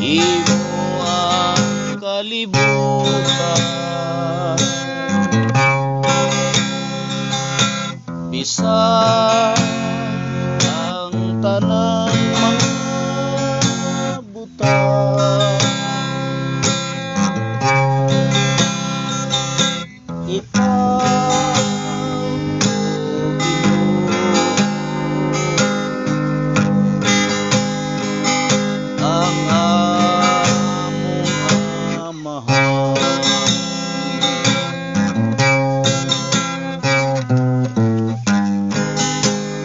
imo ang kalibutan, bisan ang tanang mga butang. Ikaw, o Ginoo, ang among amahan.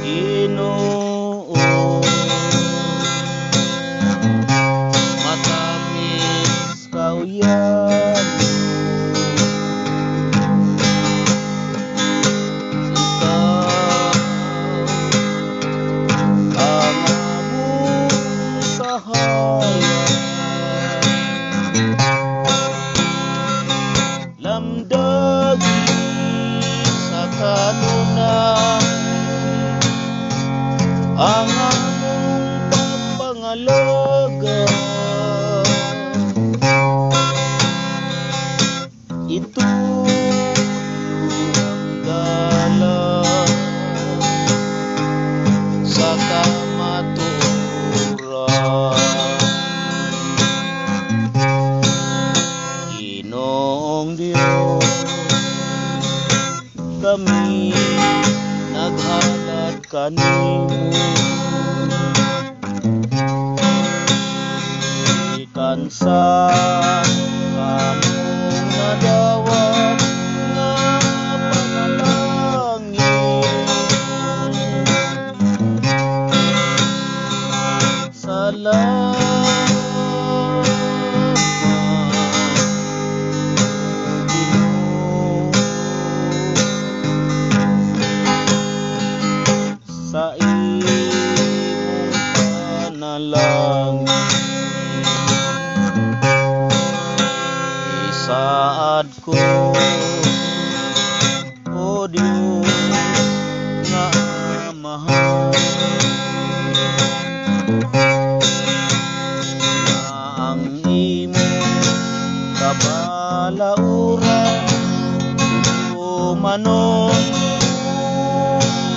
Ginoo, matamis kauyan lamdagi sa kanunay ang among pagpangalaga. Ito ang dalan sa kamaturan. Ginoong Diyos, kami naghalad kanimo, ikan sa among nadawat nga panalangin. Salamat, Ginoo, sa imong panalangin. Isaad ko, o Diyos nga mahal, na ang imong kabalauran tumanon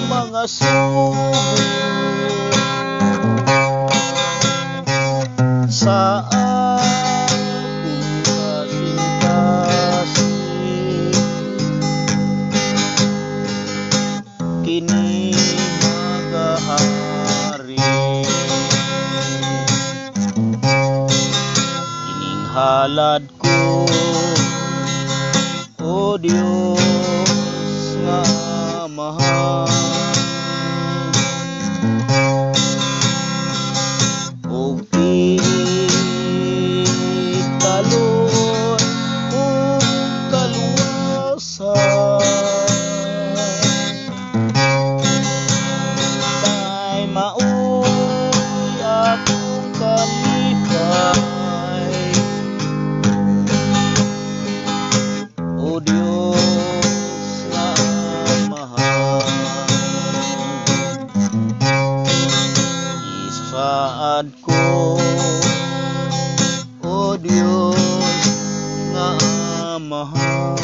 mga sugo sa akong kasing-kasing. Kini magahari, ining halad ko, o Diyos nga mahal. O italon o kaluwasan, kay maoy akong kalipay. O Diyos nga mahal, isaad ko, o Diyos nga mahal,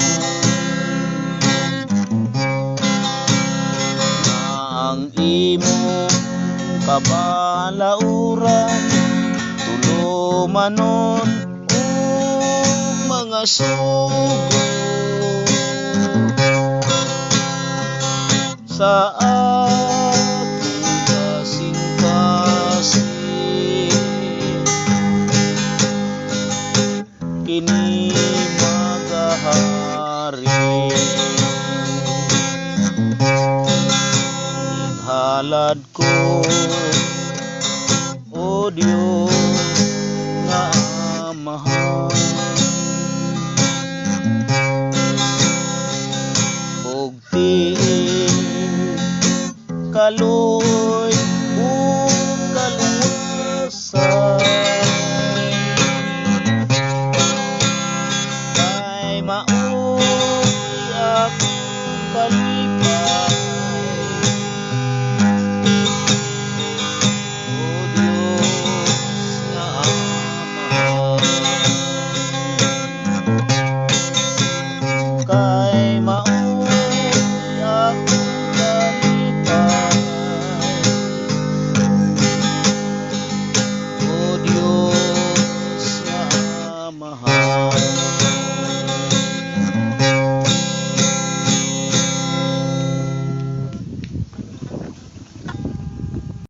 na ang imong kabalauran tulumanon og mga sugo sa akong kasing-kasing. Kini magahari, halad ko,